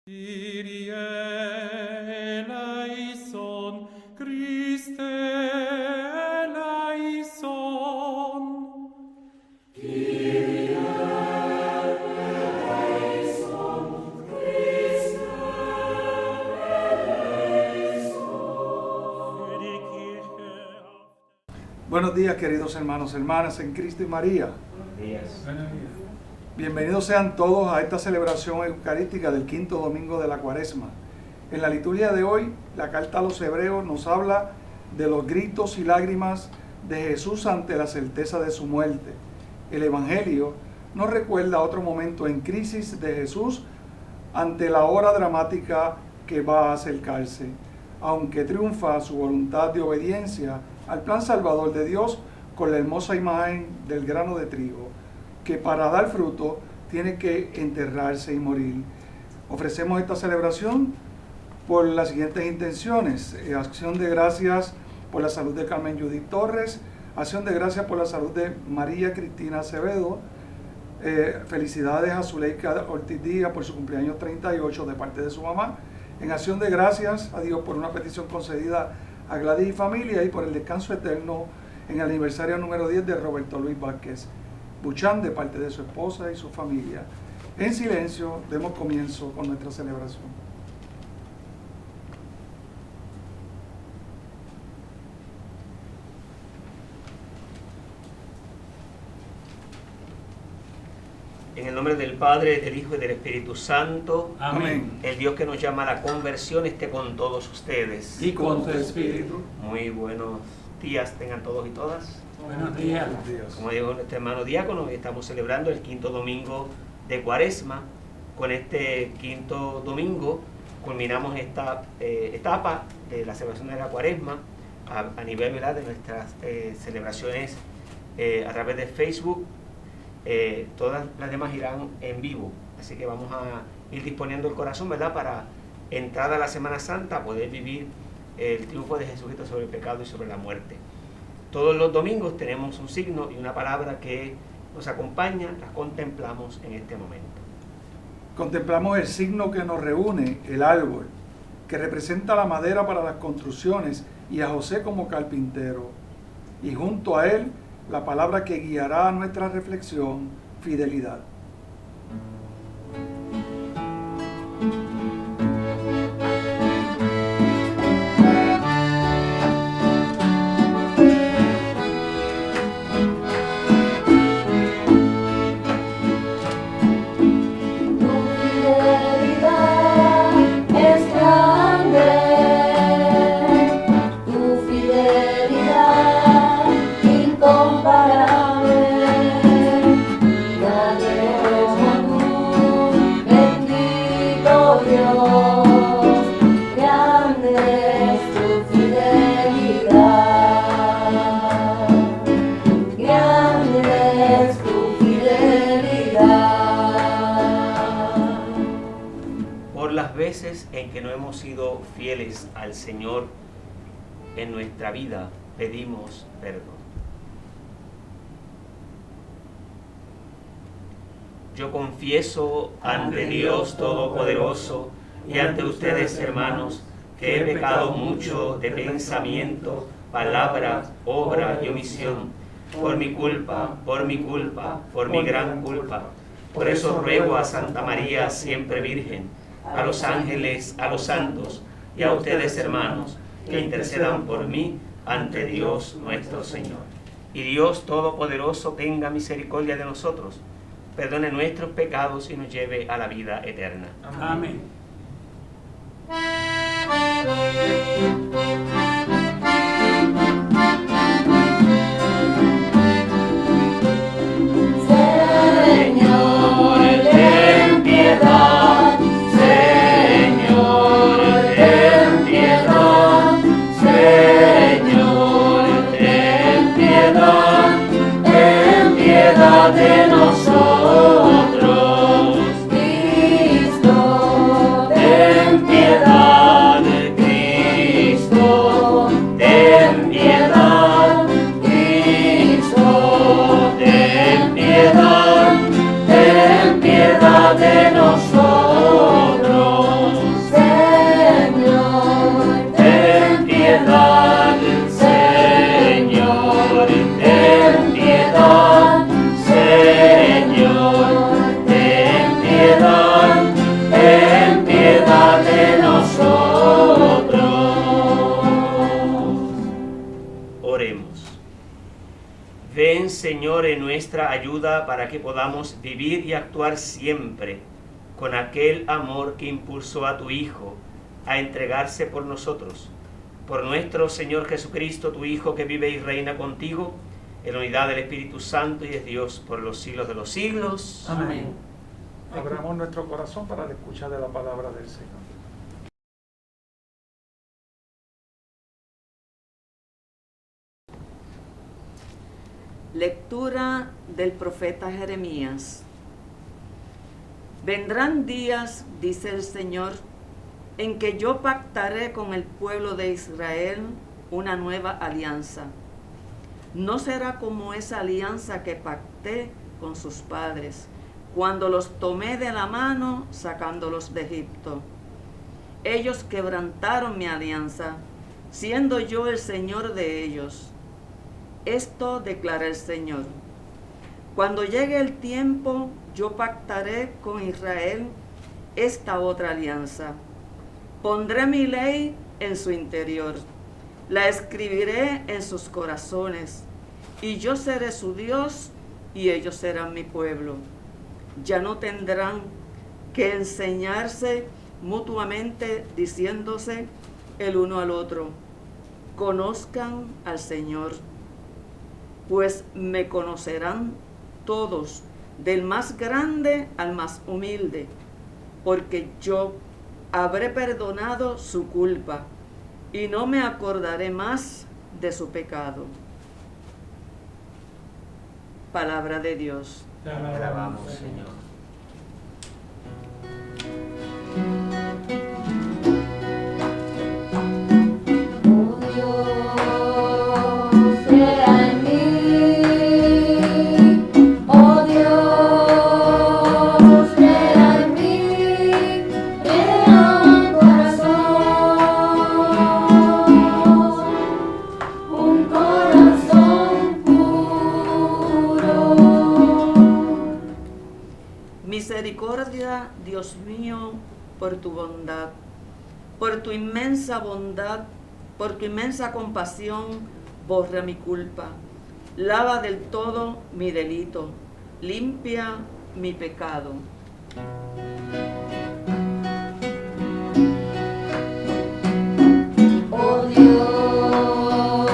Kyrie eleison, Christe eleison. Kyrie eleison, Christe eleison. Buenos días, queridos hermanos, hermanas en Cristo y María. Buenos días. Bienvenidos sean todos a esta celebración eucarística del quinto domingo de la Cuaresma. En la liturgia de hoy, la carta a los Hebreos nos habla de los gritos y lágrimas de Jesús ante la certeza de su muerte. El Evangelio nos recuerda otro momento en crisis de Jesús ante la hora dramática que va a acercarse, aunque triunfa su voluntad de obediencia al plan salvador de Dios con la hermosa imagen del grano de trigo, que para dar fruto tiene que enterrarse y morir. Ofrecemos esta celebración por las siguientes intenciones: acción de gracias por la salud de Carmen Judith Torres, acción de gracias por la salud de María Cristina Acevedo, felicidades a Zuleika Ortiz Díaz por su cumpleaños 38 de parte de su mamá, en acción de gracias a Dios por una petición concedida a Gladys y familia y por el descanso eterno en el aniversario número 10 de Roberto Luis Vázquez Buchan de parte de su esposa y su familia. En silencio, demos comienzo con nuestra celebración. En el nombre del Padre, del Hijo y del Espíritu Santo. Amén. El Dios que nos llama a la conversión esté con todos ustedes. Y con tu espíritu. Muy buenos días tengan todos y todas. Buenos días. Buenos días. Como dijo nuestro hermano diácono, hoy estamos celebrando el quinto domingo de Cuaresma. Con este quinto domingo culminamos esta etapa de la celebración de la Cuaresma a nivel, ¿verdad?, de nuestras celebraciones a través de Facebook. Todas las demás irán en vivo, así que vamos a ir disponiendo el corazón, ¿verdad?, para entrada a la Semana Santa, poder vivir el triunfo de Jesucristo sobre el pecado y sobre la muerte. Todos los domingos tenemos un signo y una palabra que nos acompaña, las contemplamos en este momento. Contemplamos el signo que nos reúne, el árbol, que representa la madera para las construcciones y a José como carpintero, y junto a él la palabra que guiará nuestra reflexión, fidelidad. En que no hemos sido fieles al Señor en nuestra vida, pedimos perdón. Yo confieso ante Dios Todopoderoso y ante ustedes, hermanos, que he pecado mucho de pensamiento, palabra, obra y omisión, por mi culpa, por mi gran culpa. Por eso ruego a Santa María, siempre Virgen, a los ángeles, a los santos y a ustedes, hermanos, que intercedan por mí ante Dios nuestro Señor. Y Dios Todopoderoso tenga misericordia de nosotros, perdone nuestros pecados y nos lleve a la vida eterna. Amén. Señor, ten piedad. Señor, ten piedad. Señor, ten piedad. Ten piedad de nosotros. Cristo, ten piedad. Cristo, nuestra ayuda para que podamos vivir y actuar siempre con aquel amor que impulsó a tu Hijo a entregarse por nosotros. Por nuestro Señor Jesucristo, tu Hijo, que vive y reina contigo, en la unidad del Espíritu Santo y es Dios por los siglos de los siglos. Amén. Abramos nuestro corazón para la escucha de la palabra del Señor. Lectura del profeta Jeremías. Vendrán días, dice el Señor, en que yo pactaré con el pueblo de Israel una nueva alianza. No será como esa alianza que pacté con sus padres, cuando los tomé de la mano sacándolos de Egipto. Ellos quebrantaron mi alianza, siendo yo el Señor de ellos. Esto declara el Señor. Cuando llegue el tiempo, yo pactaré con Israel esta otra alianza. Pondré mi ley en su interior, la escribiré en sus corazones, y yo seré su Dios, y ellos serán mi pueblo. Ya no tendrán que enseñarse mutuamente, diciéndose el uno al otro: conozcan al Señor, pues me conocerán todos, del más grande al más humilde, porque yo habré perdonado su culpa y no me acordaré más de su pecado. Palabra de Dios. Te Alabamos, Señor. Oh Dios, crea en mí. Oh Dios, crea en mí. Crea un corazón puro. Misericordia, Dios mío, por tu bondad, por tu inmensa bondad, por tu inmensa compasión, borra mi culpa, lava del todo mi delito, limpia mi pecado. Oh Dios,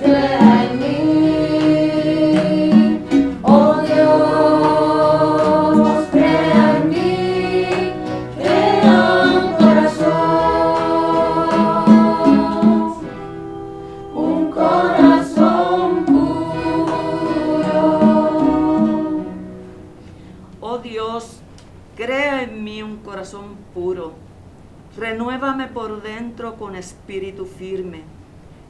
crea en mí. Oh Dios, crea en mí. Crea un corazón puro. Oh Dios, crea en mí un corazón puro. Renuévame por dentro con espíritu firme.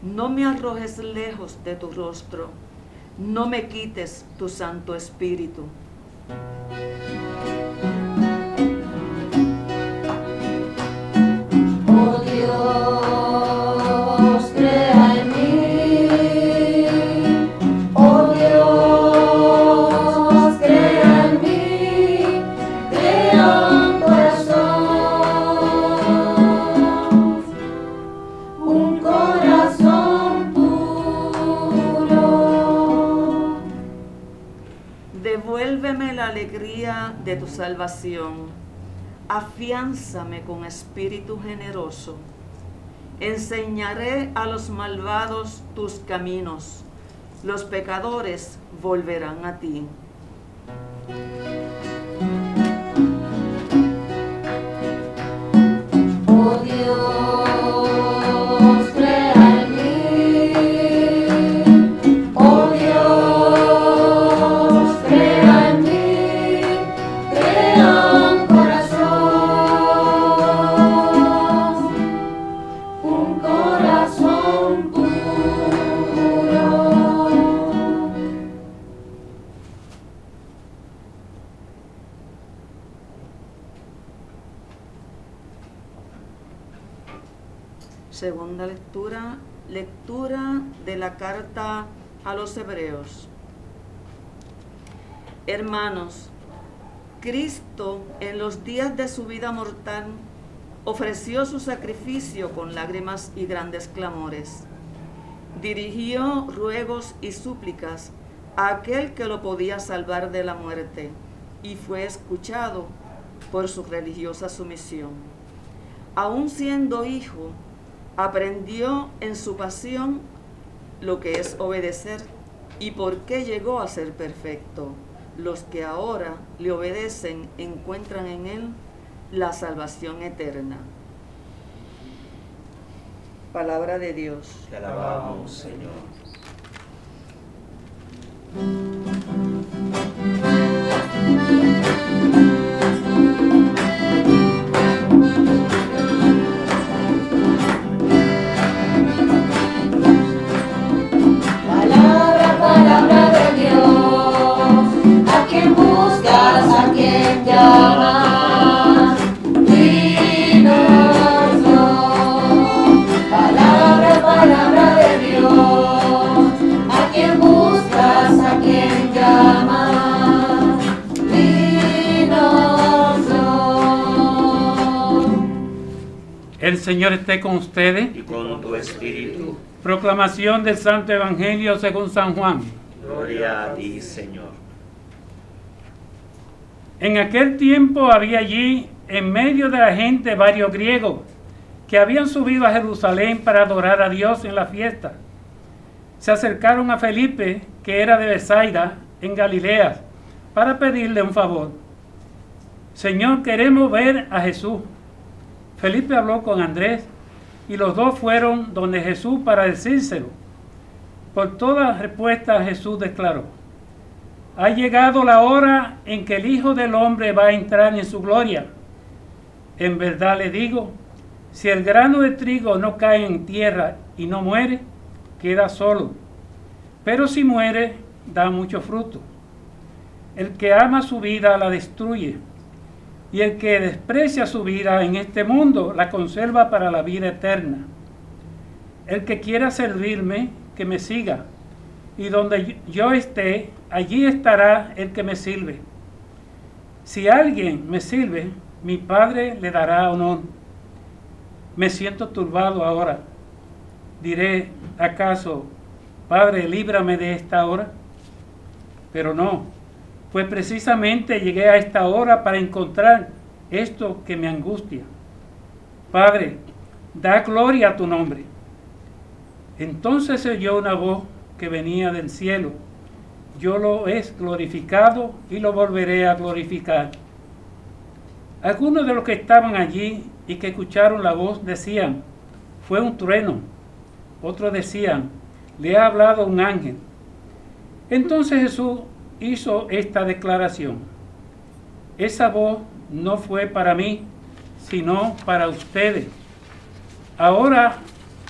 No me arrojes lejos de tu rostro. No me quites tu Santo Espíritu. Oh Dios, crea en mí. Oh Dios, crea en mí. Crea un corazón puro. Devuélveme la alegría de tu salvación. Afiánzame con espíritu generoso. Enseñaré a los malvados tus caminos. Los pecadores volverán a ti. Oh Dios, crea en mí. Oh Dios, crea en mí. Crea un corazón puro. Segunda lectura, lectura de la carta a los Hebreos. Hermanos, Cristo en los días de su vida mortal ofreció su sacrificio con lágrimas y grandes clamores. Dirigió ruegos y súplicas a aquel que lo podía salvar de la muerte y fue escuchado por su religiosa sumisión. Aun siendo hijo, aprendió en su pasión lo que es obedecer y por qué llegó a ser perfecto. Los que ahora le obedecen encuentran en él la salvación eterna. Palabra de Dios. Te alabamos, Señor. Palabra de Dios, a quien buscas, a quien llamas, dinos palabra de Dios, a quien buscas, a quien llamas, dinos. El Señor esté con ustedes. Y con tu espíritu, Proclamación del Santo Evangelio según San Juan. gloria a ti, Señor. En aquel tiempo había allí, en medio de la gente, varios griegos que habían subido a Jerusalén para adorar a Dios en la fiesta. Se acercaron a Felipe, que era de Betsaida, en Galilea, para pedirle un favor. Señor, queremos ver a Jesús. Felipe habló con Andrés y los dos fueron donde Jesús para decírselo. Por toda respuesta Jesús declaró: ha llegado la hora en que el Hijo del Hombre va a entrar en su gloria. En verdad le digo, si el grano de trigo no cae en tierra y no muere, queda solo. Pero si muere, da mucho fruto. El que ama su vida la destruye, y el que desprecia su vida en este mundo la conserva para la vida eterna. El que quiera servirme, que me siga, y donde yo esté, allí estará el que me sirve. Si alguien me sirve, mi Padre le dará honor. Me siento turbado ahora. Diré, ¿acaso, Padre, líbrame de esta hora? Pero no, pues precisamente llegué a esta hora para encontrar esto que me angustia. Padre, da gloria a tu nombre. Entonces se oyó una voz que venía del cielo. Yo lo he glorificado y lo volveré a glorificar. Algunos de los que estaban allí y que escucharon la voz decían, fue un trueno. Otros decían, le ha hablado un ángel. Entonces Jesús hizo esta declaración: esa voz no fue para mí, sino para ustedes. Ahora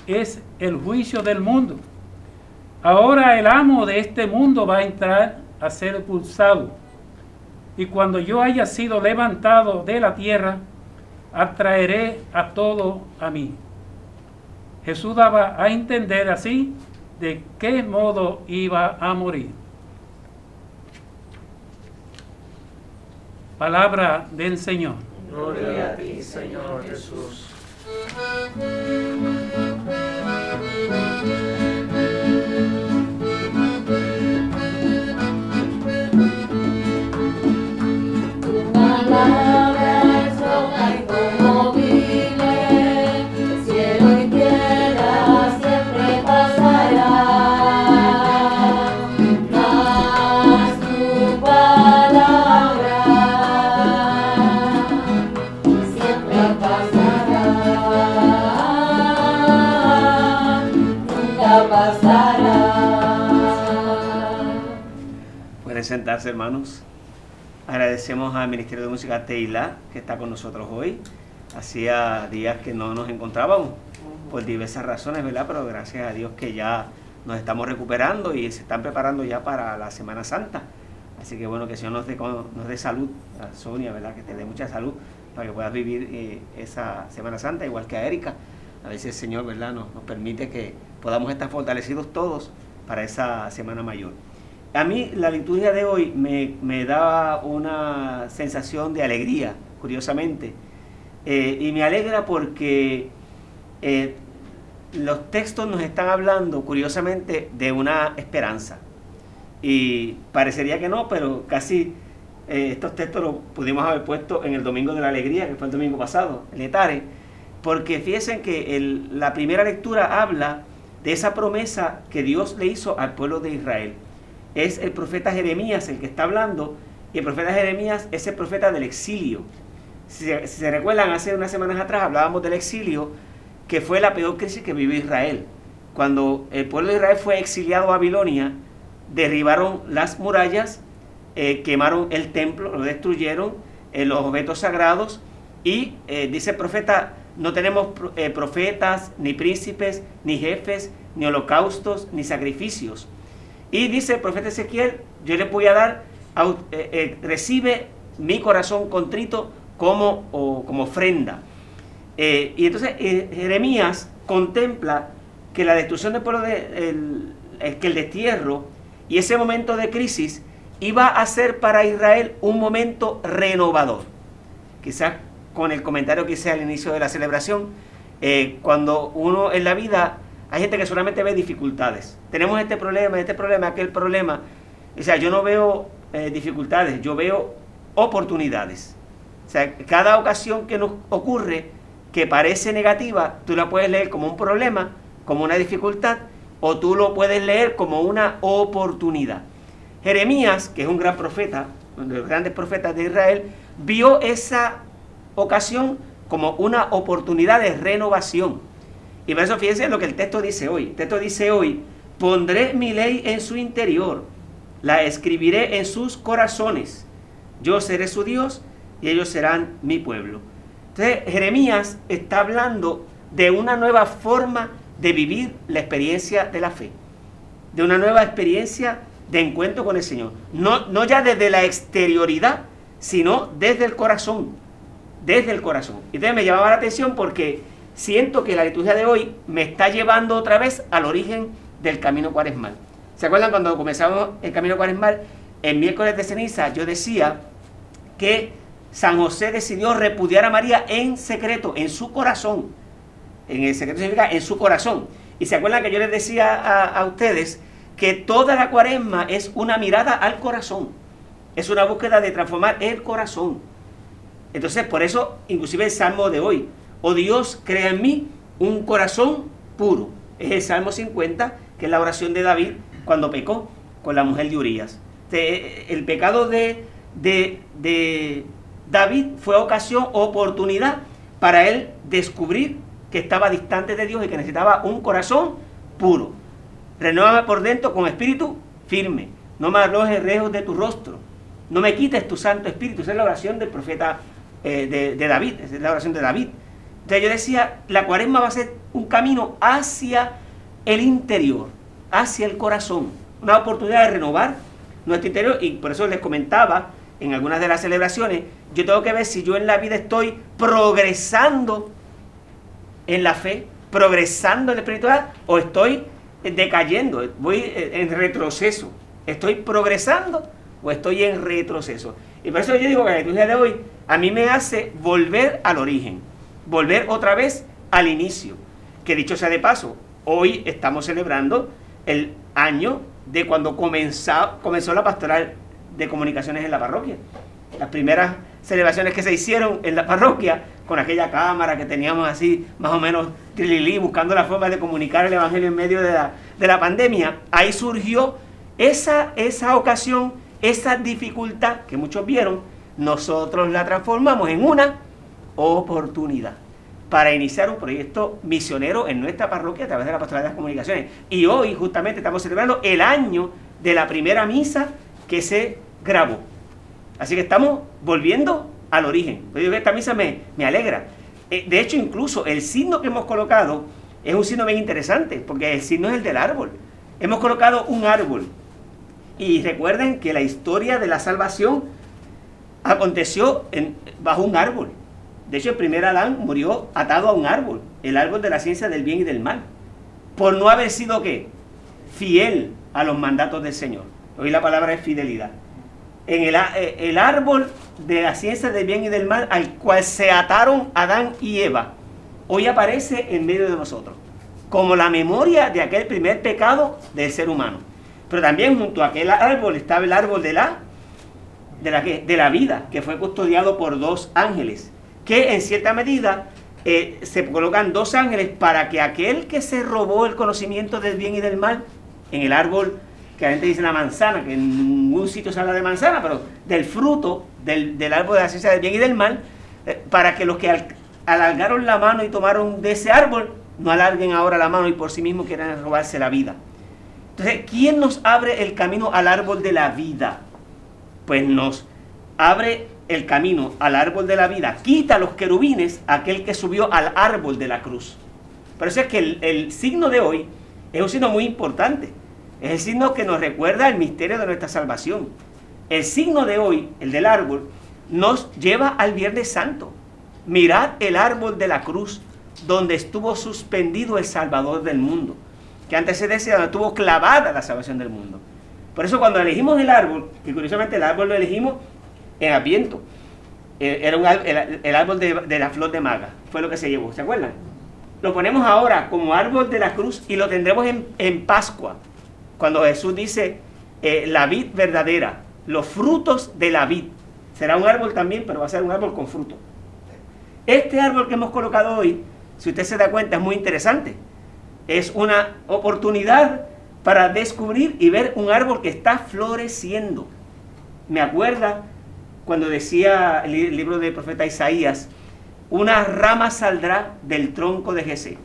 es el juicio del mundo. Ahora el amo de este mundo va a entrar a ser expulsado. Y cuando yo haya sido levantado de la tierra, atraeré a todo a mí. Jesús daba a entender así de qué modo iba a morir. Palabra del Señor. Gloria a ti, Señor Jesús. Tu palabra es roca inconmovible, cielo y tierra siempre pasará, mas tu palabra siempre pasará, nunca pasará. Pueden sentarse, hermanos. Agradecemos al Ministerio de Música Teilá, que está con nosotros hoy. Hacía días que no nos encontrábamos por diversas razones, ¿verdad? Pero gracias a Dios que ya nos estamos recuperando y se están preparando ya para la Semana Santa. Así que bueno, que el Señor nos dé salud, a Sonia, ¿verdad? Que te dé mucha salud para que puedas vivir esa Semana Santa, igual que a Erika. A ver si el Señor, ¿verdad? Nos permite que podamos estar fortalecidos todos para esa Semana Mayor. A mí la liturgia de hoy me da una sensación de alegría, curiosamente. Y me alegra porque los textos nos están hablando, curiosamente, de una esperanza. y parecería que no, pero casi estos textos los pudimos haber puesto en el Domingo de la Alegría, que fue el domingo pasado, el Etare, porque fíjense que la primera lectura habla de esa promesa que Dios le hizo al pueblo de Israel. Es el profeta Jeremías el que está hablando, y el profeta Jeremías es el profeta del exilio. Si se recuerdan, hace unas semanas atrás hablábamos del exilio, que fue la peor crisis que vivió Israel. Cuando el pueblo de Israel fue exiliado a Babilonia, derribaron las murallas, quemaron el templo, lo destruyeron, los objetos sagrados, y dice el profeta, no tenemos profetas, ni príncipes, ni jefes, ni holocaustos, ni sacrificios. Y dice el profeta Ezequiel, yo le voy a dar, recibe mi corazón contrito como ofrenda. Y entonces Jeremías contempla que la destrucción del pueblo, que el destierro y ese momento de crisis iba a ser para Israel un momento renovador. Quizás con el comentario que hice al inicio de la celebración, cuando uno en la vida, hay gente que solamente ve dificultades. Tenemos este problema, aquel problema. O sea, yo no veo dificultades, yo veo oportunidades. O sea, cada ocasión que nos ocurre que parece negativa, tú la puedes leer como un problema, como una dificultad, o tú lo puedes leer como una oportunidad. Jeremías, que es un gran profeta, uno de los grandes profetas de Israel, vio esa ocasión como una oportunidad de renovación. Y por eso fíjense lo que el texto dice hoy. El texto dice hoy, pondré mi ley en su interior, la escribiré en sus corazones, yo seré su Dios y ellos serán mi pueblo. Entonces Jeremías está hablando de una nueva forma de vivir la experiencia de la fe, de una nueva experiencia de encuentro con el Señor, no ya desde la exterioridad, sino desde el corazón, desde el corazón. Y entonces me llamaba la atención porque siento que la liturgia de hoy me está llevando otra vez al origen del camino cuaresmal. ¿Se acuerdan cuando comenzamos el camino cuaresmal? El miércoles de ceniza yo decía que San José decidió repudiar a María en secreto, en su corazón. En el secreto significa en su corazón. Y se acuerdan que yo les decía a ustedes que toda la cuaresma es una mirada al corazón. Es una búsqueda de transformar el corazón. Entonces, por eso, inclusive el salmo de hoy, oh Dios, crea en mí un corazón puro. Es el Salmo 50, que es la oración de David cuando pecó con la mujer de Urías. El pecado de David fue ocasión, oportunidad para él descubrir que estaba distante de Dios y que necesitaba un corazón puro. Renuévame por dentro con espíritu firme. No me arrojes lejos de tu rostro. No me quites tu Santo Espíritu. Esa es la oración del profeta de David. Esa es la oración de David. Entonces yo decía, la cuaresma va a ser un camino hacia el interior, hacia el corazón. Una oportunidad de renovar nuestro interior. Y por eso les comentaba en algunas de las celebraciones, yo tengo que ver si yo en la vida estoy progresando en la fe, progresando en la espiritualidad, o estoy decayendo, voy en retroceso. ¿Estoy progresando o estoy en retroceso? Y por eso yo digo que la liturgia de hoy a mí me hace volver al origen, volver otra vez al inicio. Que dicho sea de paso, hoy estamos celebrando el año de cuando comenzó la pastoral de comunicaciones en la parroquia. Las primeras celebraciones que se hicieron en la parroquia, con aquella cámara que teníamos así, más o menos trililí, buscando la forma de comunicar el evangelio en medio de la pandemia, ahí surgió esa ocasión, esa dificultad que muchos vieron, nosotros la transformamos en una oportunidad para iniciar un proyecto misionero en nuestra parroquia a través de la pastoral de las comunicaciones. Y hoy justamente estamos celebrando el año de la primera misa que se grabó. Así que estamos volviendo al origen. Yo digo que esta misa me alegra. De hecho, incluso el signo que hemos colocado es un signo bien interesante, porque el signo es el del árbol. Hemos colocado un árbol. Y recuerden que la historia de la salvación aconteció bajo un árbol. De hecho, el primer Adán murió atado a un árbol, el árbol de la ciencia del bien y del mal, por no haber sido, ¿qué?, fiel a los mandatos del Señor. Hoy la palabra es fidelidad. En el árbol de la ciencia del bien y del mal, al cual se ataron Adán y Eva, hoy aparece en medio de nosotros, como la memoria de aquel primer pecado del ser humano. Pero también junto a aquel árbol estaba el árbol de la vida, que fue custodiado por 2 ángeles, que en cierta medida se colocan 2 ángeles para que aquel que se robó el conocimiento del bien y del mal, en el árbol que la gente dice la manzana, que en ningún sitio se habla de manzana, pero del fruto del árbol de la ciencia del bien y del mal, para que los que alargaron la mano y tomaron de ese árbol, no alarguen ahora la mano y por sí mismos quieran robarse la vida. Entonces, ¿quién nos abre el camino al árbol de la vida? Pues nos abre el camino al árbol de la vida, quita los querubines aquel que subió al árbol de la cruz. Por eso es que el signo de hoy es un signo muy importante. Es el signo que nos recuerda el misterio de nuestra salvación. El signo de hoy, el del árbol, nos lleva al Viernes Santo. Mirad el árbol de la cruz, donde estuvo suspendido el Salvador del mundo, que antes se decía donde estuvo clavada la salvación del mundo. Por eso cuando elegimos el árbol, que curiosamente el árbol lo elegimos en Adviento, era el árbol de la flor de maga, fue lo que se llevó, ¿se acuerdan? Lo ponemos ahora como árbol de la cruz y lo tendremos en Pascua, cuando Jesús dice la vid verdadera, los frutos de la vid. Será un árbol también, pero va a ser un árbol con fruto. Este árbol que hemos colocado hoy, si usted se da cuenta, es muy interesante. Es una oportunidad para descubrir y ver un árbol que está floreciendo. Me acuerda cuando decía el libro del profeta Isaías, una rama saldrá del tronco de Jesé.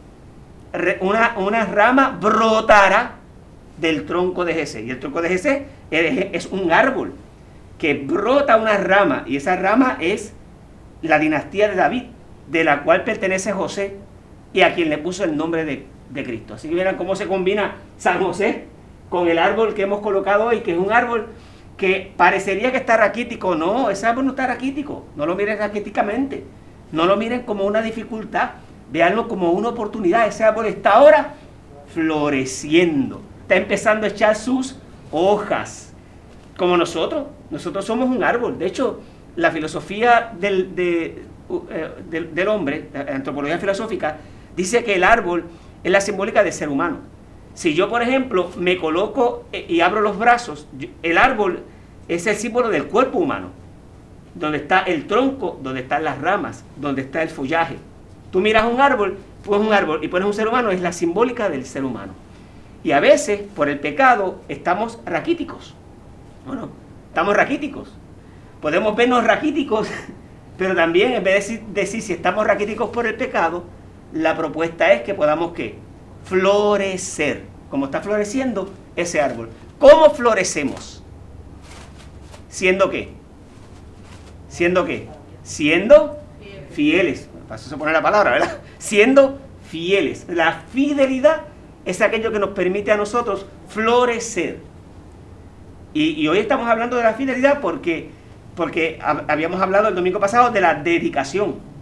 Una rama brotará del tronco de Jesé. Y el tronco de Jesé es un árbol que brota una rama, y esa rama es la dinastía de David, de la cual pertenece José y a quien le puso el nombre de Cristo. Así que verán cómo se combina San José con el árbol que hemos colocado hoy, que es un árbol que parecería que está raquítico. No, ese árbol no está raquítico. No lo miren raquíticamente. No lo miren como una dificultad. Véanlo como una oportunidad. Ese árbol está ahora floreciendo. Está empezando a echar sus hojas. Como nosotros. Nosotros somos un árbol. De hecho, la filosofía del hombre, la antropología filosófica, dice que el árbol es la simbólica del ser humano. Si yo, por ejemplo, me coloco y abro los brazos, el árbol es el símbolo del cuerpo humano, donde está el tronco, donde están las ramas, donde está el follaje. Tú miras un árbol, pones un árbol y pones un ser humano, es la simbólica del ser humano. Y a veces, por el pecado, estamos raquíticos. Bueno, estamos raquíticos. Podemos vernos raquíticos, pero también en vez de decir si estamos raquíticos por el pecado, la propuesta es que podamos, ¿qué? Florecer, como está floreciendo ese árbol. ¿Cómo florecemos? ¿Siendo qué? ¿Siendo qué? Siendo fieles. Para eso se pone la palabra, ¿verdad? Siendo fieles. La fidelidad es aquello que nos permite a nosotros florecer. Y hoy estamos hablando de la fidelidad porque habíamos hablado el domingo pasado de la dedicación.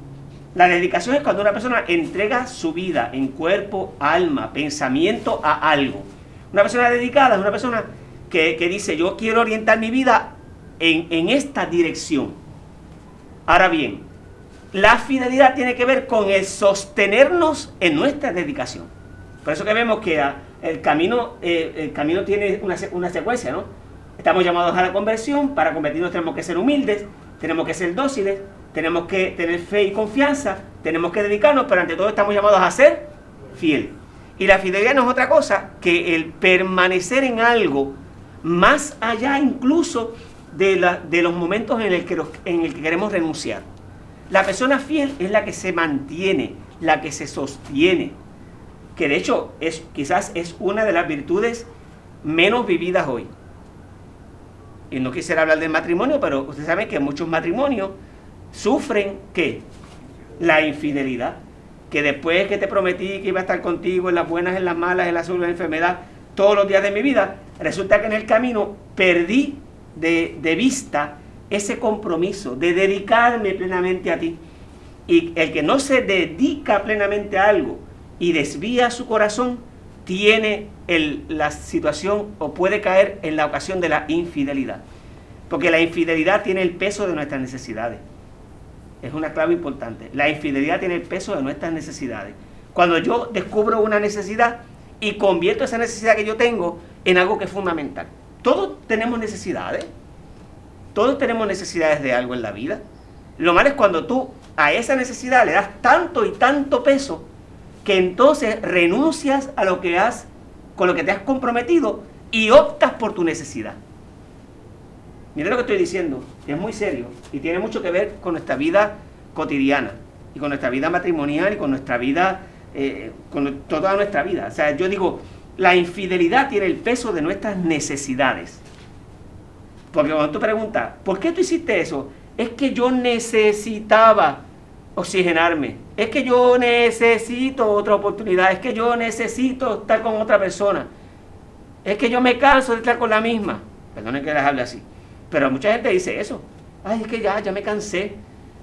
La dedicación es cuando una persona entrega su vida en cuerpo, alma, pensamiento a algo. Una persona dedicada es una persona que dice, yo quiero orientar mi vida en esta dirección. Ahora bien, la fidelidad tiene que ver con el sostenernos en nuestra dedicación. Por eso que vemos que el camino tiene una secuencia, ¿no? Estamos llamados a la conversión. Para convertirnos tenemos que ser humildes, tenemos que ser dóciles, tenemos que tener fe y confianza, tenemos que dedicarnos, pero ante todo estamos llamados a ser fieles. Y la fidelidad no es otra cosa que el permanecer en algo más allá incluso de los momentos en el que queremos renunciar. La persona fiel es la que se mantiene, la que se sostiene, que de hecho quizás es una de las virtudes menos vividas hoy. Y no quisiera hablar del matrimonio, pero ustedes saben que muchos matrimonios sufren, ¿qué? La infidelidad. Que después que te prometí que iba a estar contigo en las buenas, en las malas, en la salud, en la enfermedad, todos los días de mi vida, resulta que en el camino perdí de vista ese compromiso de dedicarme plenamente a ti. Y el que no se dedica plenamente a algo y desvía su corazón, tiene la situación o puede caer en la ocasión de la infidelidad. Porque la infidelidad tiene el peso de nuestras necesidades. Es una clave importante. La infidelidad tiene el peso de nuestras necesidades. Cuando yo descubro una necesidad y convierto esa necesidad que yo tengo en algo que es fundamental. Todos tenemos necesidades. Todos tenemos necesidades de algo en la vida. Lo malo es cuando tú a esa necesidad le das tanto y tanto peso que entonces renuncias a lo que con lo que te has comprometido y optas por tu necesidad. Mira lo que estoy diciendo, es muy serio y tiene mucho que ver con nuestra vida cotidiana y con nuestra vida matrimonial y con nuestra vida, con toda nuestra vida. O sea, yo digo, la infidelidad tiene el peso de nuestras necesidades. Porque cuando tú preguntas, ¿por qué tú hiciste eso? Es que yo necesitaba oxigenarme, es que yo necesito otra oportunidad, es que yo necesito estar con otra persona, es que yo me canso de estar con la misma. Perdonen que les hable así, pero mucha gente dice eso. Ay, es que ya me cansé,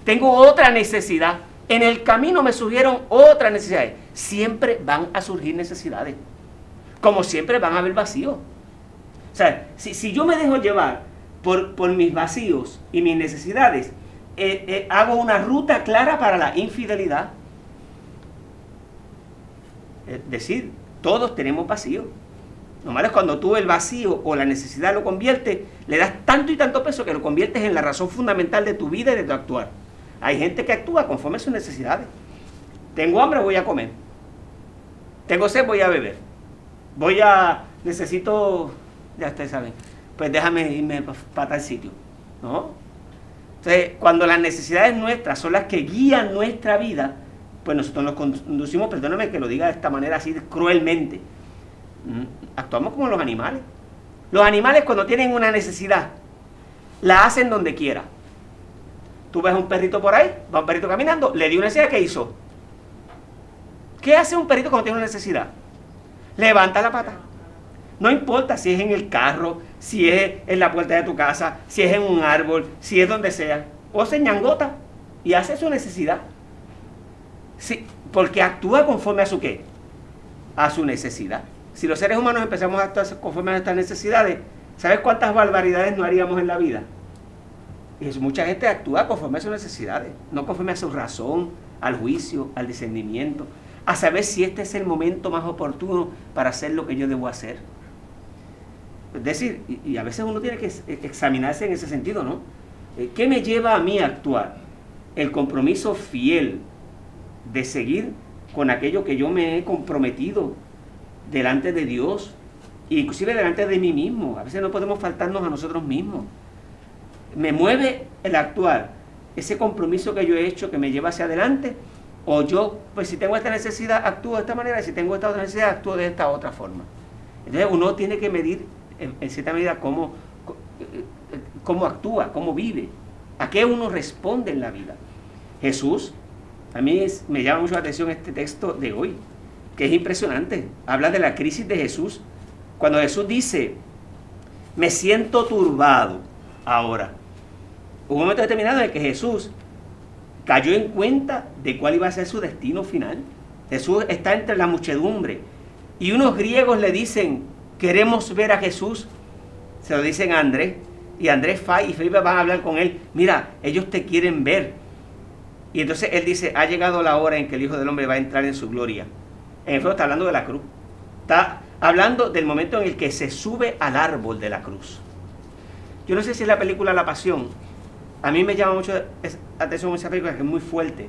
tengo otra necesidad. En el camino me surgieron otras necesidades. Siempre van a surgir necesidades, como siempre van a haber vacíos. O sea, si yo me dejo llevar por mis vacíos y mis necesidades, hago una ruta clara para la infidelidad. Es decir, todos tenemos vacíos. Lo malo es cuando tú el vacío o la necesidad lo conviertes, le das tanto y tanto peso que lo conviertes en la razón fundamental de tu vida y de tu actuar. Hay gente que actúa conforme a sus necesidades. Tengo hambre, voy a comer. Tengo sed, voy a beber. Necesito, ya ustedes saben, pues déjame irme para tal sitio. ¿No? Entonces, cuando las necesidades nuestras son las que guían nuestra vida, pues nosotros nos conducimos, perdóname que lo diga de esta manera así cruelmente, actuamos como los animales. Los animales cuando tienen una necesidad, la hacen donde quiera. Tú ves a un perrito por ahí, va un perrito caminando, le dio una necesidad, ¿qué hizo? ¿Qué hace un perrito cuando tiene una necesidad? Levanta la pata. No importa si es en el carro, si es en la puerta de tu casa, si es en un árbol, si es donde sea. O se ñangota y hace su necesidad. Sí, porque actúa conforme a su ¿qué? A su necesidad. Si los seres humanos empezamos a actuar conforme a nuestras necesidades, ¿sabes cuántas barbaridades no haríamos en la vida? Y eso, mucha gente actúa conforme a sus necesidades, no conforme a su razón, al juicio, al discernimiento, a saber si este es el momento más oportuno para hacer lo que yo debo hacer. Es decir, y a veces uno tiene que examinarse en ese sentido, ¿no? ¿Qué me lleva a mí a actuar? El compromiso fiel de seguir con aquello que yo me he comprometido delante de Dios, inclusive delante de mí mismo. A veces no podemos faltarnos a nosotros mismos. ¿Me mueve el actuar ese compromiso que yo he hecho que me lleva hacia adelante? O yo, pues si tengo esta necesidad, actúo de esta manera, y si tengo esta otra necesidad, actúo de esta otra forma. Entonces uno tiene que medir en cierta medida cómo actúa, cómo vive, a qué uno responde en la vida. Jesús, a mí me llama mucho la atención este texto de hoy, que es impresionante. Habla de la crisis de Jesús. Cuando Jesús dice, me siento turbado ahora. Hubo un momento determinado en el que Jesús cayó en cuenta de cuál iba a ser su destino final. Jesús está entre la muchedumbre y unos griegos le dicen, queremos ver a Jesús. Se lo dicen a Andrés, y Andrés y Felipe van a hablar con él. Mira, ellos te quieren ver. Y entonces él dice, ha llegado la hora en que el Hijo del Hombre va a entrar en su gloria. En el fondo está hablando de la cruz. Está hablando del momento en el que se sube al árbol de la cruz. Yo no sé si es la película La Pasión. A mí me llama mucho la atención esa película, que es muy fuerte.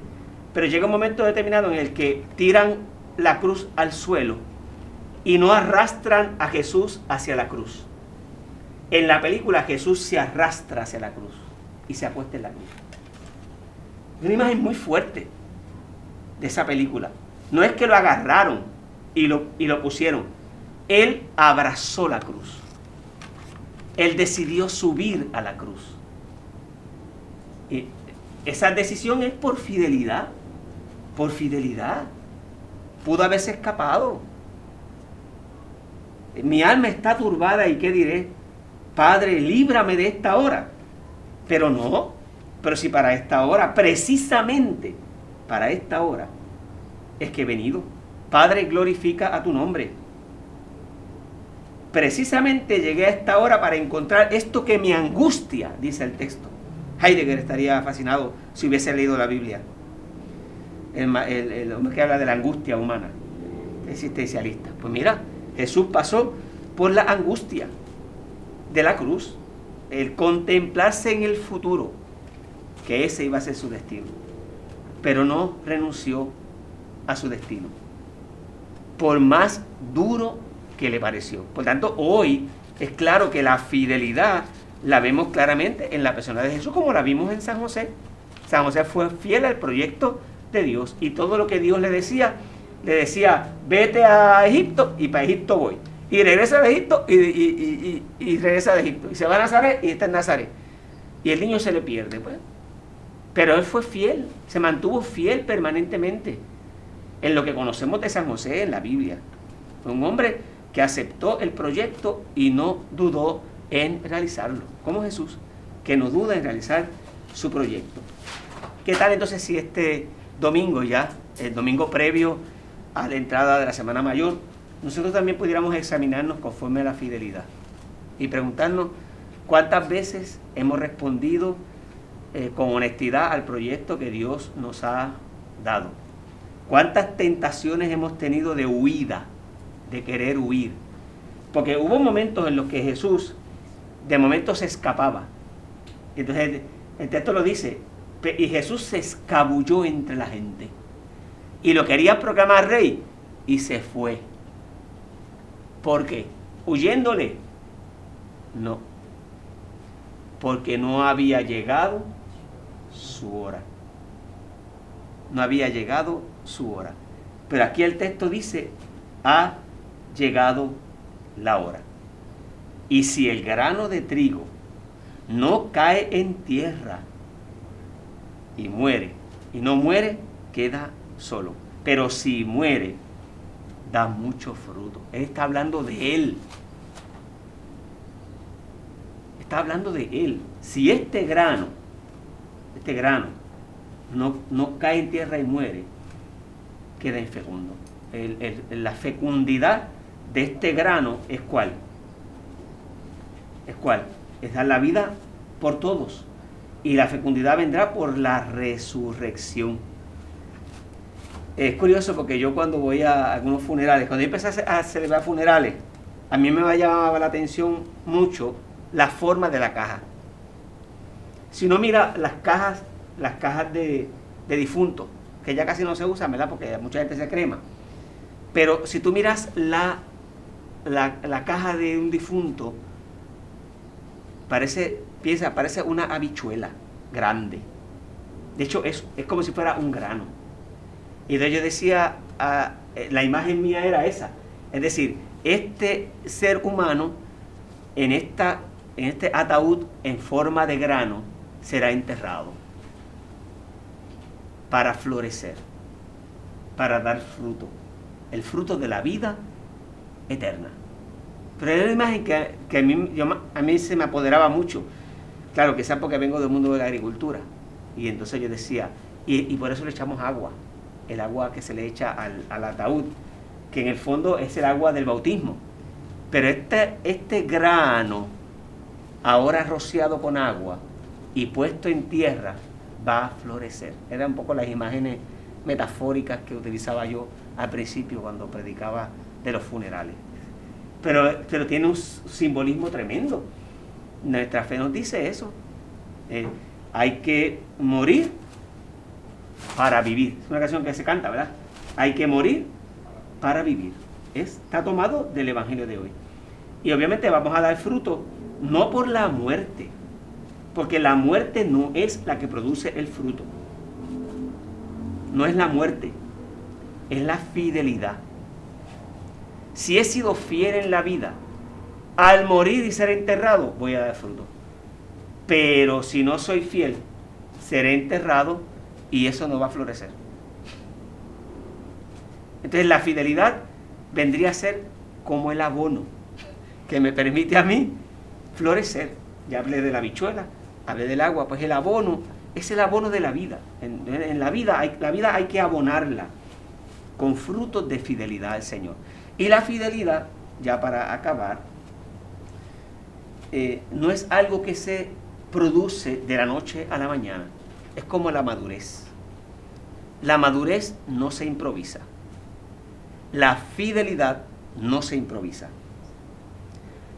Pero llega un momento determinado en el que tiran la cruz al suelo y no arrastran a Jesús hacia la cruz. En la película Jesús se arrastra hacia la cruz y se acuesta en la cruz. Es una imagen muy fuerte de esa película. No es que lo agarraron y lo pusieron. Él abrazó la cruz. Él decidió subir a la cruz. Y esa decisión es por fidelidad. Por fidelidad. Pudo haberse escapado. Mi alma está turbada y ¿qué diré? Padre, líbrame de esta hora. Pero no. Pero si para esta hora, precisamente para esta hora, es que he venido. Padre, glorifica a tu nombre. Precisamente llegué a esta hora para encontrar esto que me angustia, dice el texto. Heidegger estaría fascinado si hubiese leído la Biblia. El hombre que habla de la angustia humana, existencialista. Pues mira, Jesús pasó por la angustia de la cruz, el contemplarse en el futuro, que ese iba a ser su destino, pero no renunció a su destino, por más duro que le pareció. Por tanto, hoy es claro que la fidelidad la vemos claramente en la persona de Jesús, como la vimos en San José. San José fue fiel al proyecto de Dios, y todo lo que Dios le decía, vete a Egipto, y para Egipto voy. Y regresa de Egipto, y regresa de Egipto. Y se va a Nazaret, y está en Nazaret. Y el niño se le pierde, pues. Pero él fue fiel, se mantuvo fiel permanentemente en lo que conocemos de San José en la Biblia. Fue un hombre que aceptó el proyecto y no dudó en realizarlo, como Jesús, que no duda en realizar su proyecto. ¿Qué tal entonces si este domingo ya, el domingo previo a la entrada de la Semana Mayor, nosotros también pudiéramos examinarnos conforme a la fidelidad y preguntarnos cuántas veces hemos respondido con honestidad al proyecto que Dios nos ha dado? ¿Cuántas tentaciones hemos tenido de huida, de querer huir? Porque hubo momentos en los que Jesús de momento se escapaba. Entonces el texto lo dice, y Jesús se escabulló entre la gente y lo quería proclamar rey y se fue. ¿Por qué? ¿Huyéndole? No, porque no había llegado su hora. No había llegado su hora. Pero aquí el texto dice, ha llegado la hora. Y si el grano de trigo no cae en tierra y muere, y no muere, queda solo. Pero si muere, da mucho fruto. Él está hablando de él. Está hablando de él. Si este grano no cae en tierra y muere, queda infecundo. La fecundidad de este grano es ¿cuál? Es dar la vida por todos. Y la fecundidad vendrá por la resurrección. Es curioso porque yo cuando voy a algunos funerales, cuando yo empecé a celebrar funerales, a mí me llamaba la atención mucho la forma de la caja. Si uno mira las cajas de difuntos, que ya casi no se usan, ¿verdad? Porque mucha gente se crema. Pero si tú miras la caja de un difunto, parece una habichuela grande. De hecho, es como si fuera un grano. Y entonces yo decía, la imagen mía era esa. Es decir, este ser humano en este ataúd en forma de grano será enterrado para florecer, para dar fruto, el fruto de la vida eterna. Pero era una imagen que a mí se me apoderaba mucho. Claro, quizás porque vengo del mundo de la agricultura. Y entonces yo decía, y por eso le echamos agua, el agua que se le echa al ataúd, que en el fondo es el agua del bautismo. Pero este grano, ahora rociado con agua y puesto en tierra, va a florecer. Eran un poco las imágenes metafóricas que utilizaba yo al principio cuando predicaba de los funerales. Pero tiene un simbolismo tremendo. Nuestra fe nos dice eso. Hay que morir para vivir. Es una canción que se canta, ¿verdad? Hay que morir para vivir. Está tomado del Evangelio de hoy. Y obviamente vamos a dar fruto, no por la muerte, porque la muerte no es la que produce el fruto. No es la muerte, es la fidelidad. Si he sido fiel en la vida, al morir y ser enterrado, voy a dar fruto. Pero si no soy fiel, seré enterrado y eso no va a florecer. Entonces la fidelidad vendría a ser como el abono que me permite a mí florecer. Ya hablé de la habichuela, hablé del agua, pues el abono es el abono de la vida. En la vida hay que abonarla con frutos de fidelidad al Señor. Y la fidelidad, ya para acabar, no es algo que se produce de la noche a la mañana. Es como la madurez. La madurez no se improvisa. La fidelidad no se improvisa.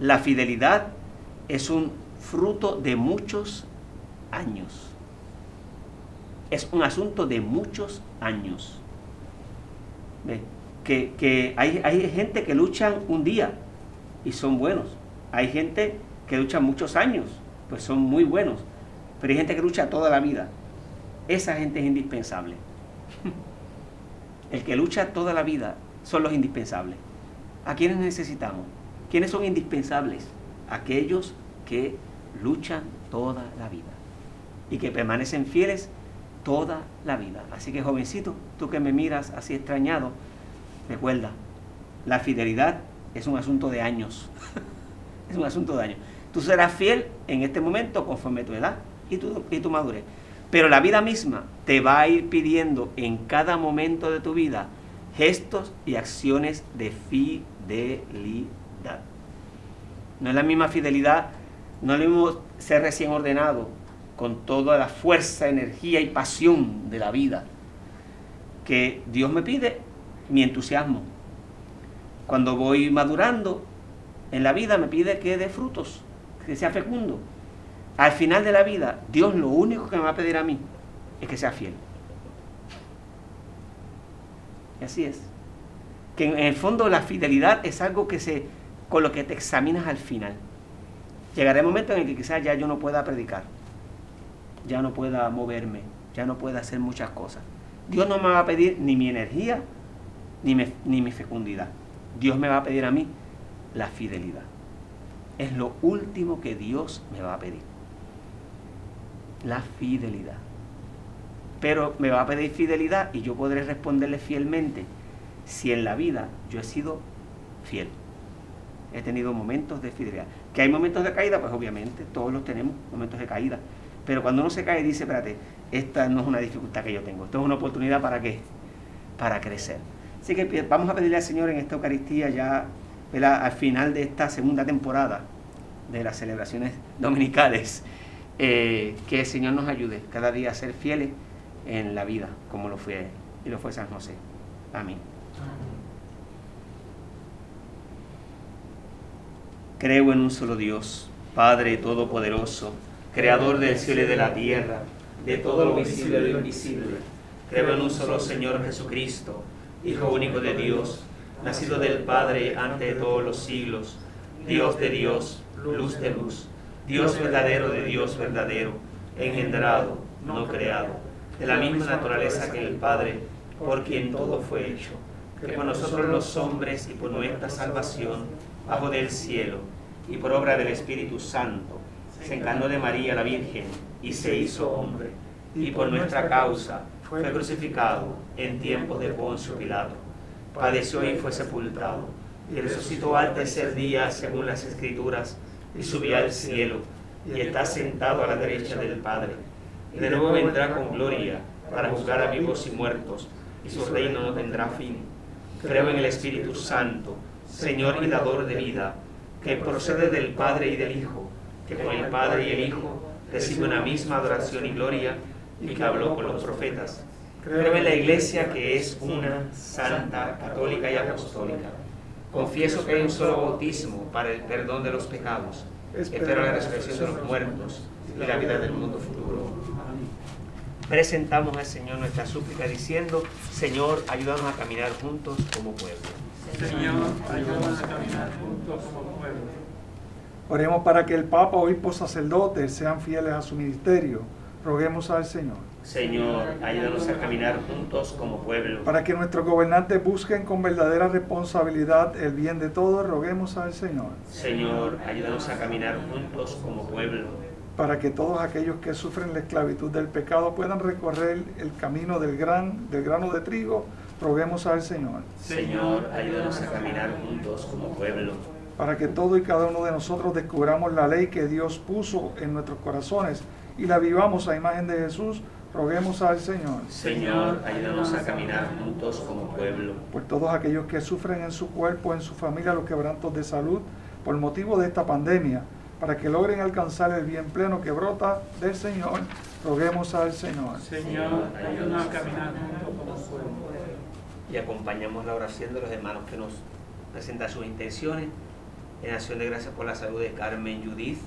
La fidelidad es un fruto de muchos años. Es un asunto de muchos años. ¿Ve? Que hay gente que luchan un día y son buenos. Hay gente que lucha muchos años, pues son muy buenos. Pero hay gente que lucha toda la vida. Esa gente es indispensable. El que lucha toda la vida son los indispensables. ¿A quiénes necesitamos? ¿Quiénes son indispensables? Aquellos que luchan toda la vida y que permanecen fieles toda la vida. Así que, jovencito, tú que me miras así extrañado, recuerda, la fidelidad es un asunto de años. Es un asunto de años. Tú serás fiel en este momento conforme tu edad y tu madurez. Pero la vida misma te va a ir pidiendo en cada momento de tu vida gestos y acciones de fidelidad. No es la misma fidelidad, no es lo mismo ser recién ordenado con toda la fuerza, energía y pasión de la vida, que Dios me pide mi entusiasmo. Cuando voy madurando en la vida me pide que dé frutos, que sea fecundo. Al final de la vida, Dios lo único que me va a pedir a mí es que sea fiel. Y así es. Que en el fondo la fidelidad es algo con lo que te examinas al final. Llegará el momento en el que quizás ya yo no pueda predicar, ya no pueda moverme, ya no pueda hacer muchas cosas. Dios no me va a pedir ni mi energía, ni mi fecundidad. Dios me va a pedir a mí la fidelidad. Es lo último que Dios me va a pedir. La fidelidad. Pero me va a pedir fidelidad y yo podré responderle fielmente si en la vida yo he sido fiel. He tenido momentos de fidelidad. Que hay momentos de caída, pues obviamente, todos los tenemos, momentos de caída. Pero cuando uno se cae dice, espérate, esta no es una dificultad que yo tengo, esto es una oportunidad ¿para qué? Para crecer. Así que vamos a pedirle al Señor en esta Eucaristía ya, ¿verdad?, al final de esta segunda temporada de las celebraciones dominicales, que el Señor nos ayude cada día a ser fieles en la vida, como lo fue y lo fue San José. Amén. Creo en un solo Dios, Padre Todopoderoso, Creador del cielo y de la tierra, de todo lo visible y lo invisible. Creo en un solo Señor Jesucristo, Hijo único de Dios, nacido del Padre antes de todos los siglos, Dios de Dios, luz de luz, Dios verdadero de Dios verdadero, engendrado, no creado, de la misma naturaleza que el Padre, por quien todo fue hecho, que por nosotros los hombres y por nuestra salvación, bajo del cielo, y por obra del Espíritu Santo, se encarnó de María la Virgen, y se hizo hombre, y por nuestra causa fue crucificado en tiempos de Poncio Pilato, padeció y fue sepultado, y resucitó al tercer día según las Escrituras, y subió al cielo, y está sentado a la derecha del Padre. Y de nuevo vendrá con gloria para juzgar a vivos y muertos, y su reino no tendrá fin. Creo en el Espíritu Santo, Señor y dador de vida, que procede del Padre y del Hijo, que con el Padre y el Hijo recibe una misma adoración y gloria, y que habló con los profetas. Creo en la Iglesia, que es una, santa, católica y apostólica. Confieso que hay un solo bautismo para el perdón de los pecados. Espero la resurrección de los muertos y la vida del mundo futuro. Presentamos al Señor nuestra súplica diciendo: Señor, ayúdanos a caminar juntos como pueblo. Señor, ayúdanos a caminar juntos como pueblo. Oremos para que el Papa, obispos, sacerdotes sean fieles a su ministerio. Roguemos al Señor. Señor, ayúdanos a caminar juntos como pueblo. Para que nuestros gobernantes busquen con verdadera responsabilidad el bien de todos, roguemos al Señor. Señor, ayúdanos a caminar juntos como pueblo. Para que todos aquellos que sufren la esclavitud del pecado puedan recorrer el camino del grano de trigo, roguemos al Señor. Señor, ayúdanos a caminar juntos como pueblo. Para que todo y cada uno de nosotros descubramos la ley que Dios puso en nuestros corazones y la vivamos a imagen de Jesús, roguemos al Señor. Señor, ayúdanos a caminar juntos como pueblo. Por todos aquellos que sufren en su cuerpo, en su familia, los quebrantos de salud por motivo de esta pandemia, para que logren alcanzar el bien pleno que brota del Señor, roguemos al Señor. Señor, ayúdanos a caminar juntos como pueblo. Y acompañamos la oración de los hermanos que nos presentan sus intenciones En acción de gracias por la salud de Carmen Judith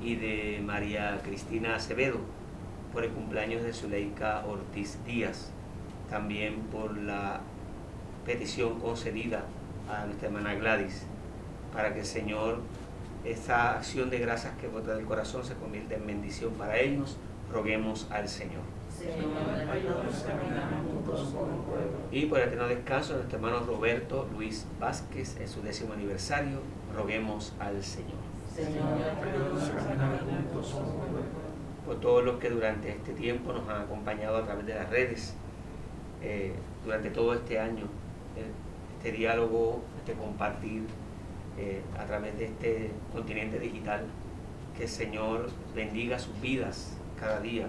y de María Cristina Acevedo, por el cumpleaños de Zuleika Ortiz Díaz, también por la petición concedida a nuestra hermana Gladys, para que el Señor, esta acción de gracias que brota del corazón se convierta en bendición para ellos. Roguemos al Señor. Señor, ayúdanos a caminar juntos como un pueblo. Y por el eterno descanso de nuestro hermano Roberto Luis Vázquez en su 10º aniversario, roguemos al Señor. Señor, ayúdanos a caminar juntos como un pueblo. Por todos los que durante este tiempo nos han acompañado a través de las redes, durante todo este año, este diálogo, este compartir a través de este continente digital. Que el Señor bendiga sus vidas cada día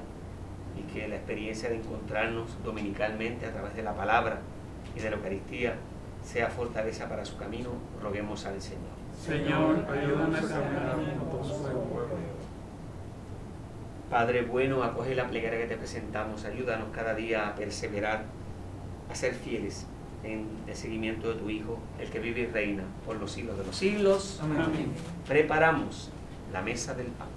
y que la experiencia de encontrarnos dominicalmente a través de la palabra y de la Eucaristía sea fortaleza para su camino. Roguemos al Señor. Señor, ayúdame a caminar juntos como un pueblo. Padre bueno, acoge la plegaria que te presentamos. Ayúdanos cada día a perseverar, a ser fieles en el seguimiento de tu Hijo, el que vive y reina por los siglos de los siglos. Amén. Preparamos la mesa del pan.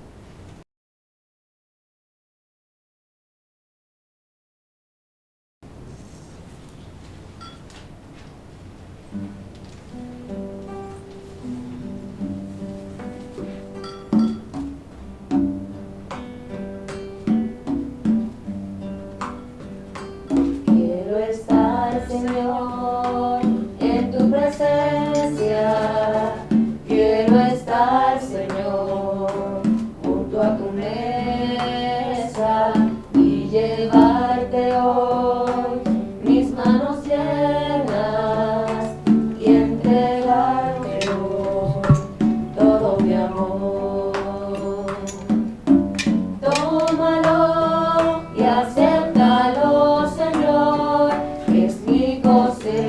Quiero estar, Señor, en tu presencia. Quiero estar, Señor, junto a tu mesa y llevarte hoy mis manos llenas y entregarte hoy todo mi amor. Tómalo y acéptalo, Señor, es mi cosecha.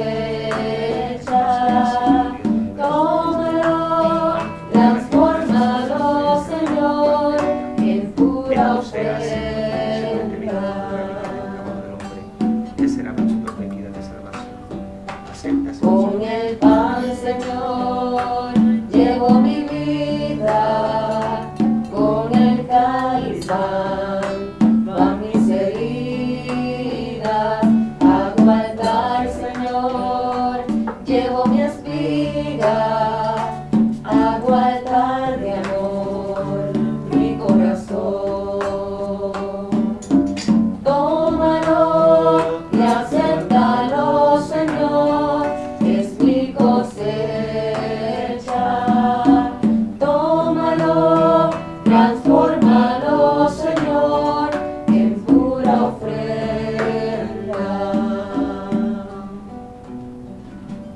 Tómalo, transfórmalo, Señor, en pura ofrenda. Que será nuestro medida de salvación. Acepta, Con Señor. el pan, Señor, llevo mi vida. Con el cáliz van mis heridas. A guardar, Señor, llevo mi espiga. A guardar de amor mi corazón. Tómalo y acéptalo, Señor, es mi cosecha. Tómalo, transfórmalo, Señor, en pura ofrenda.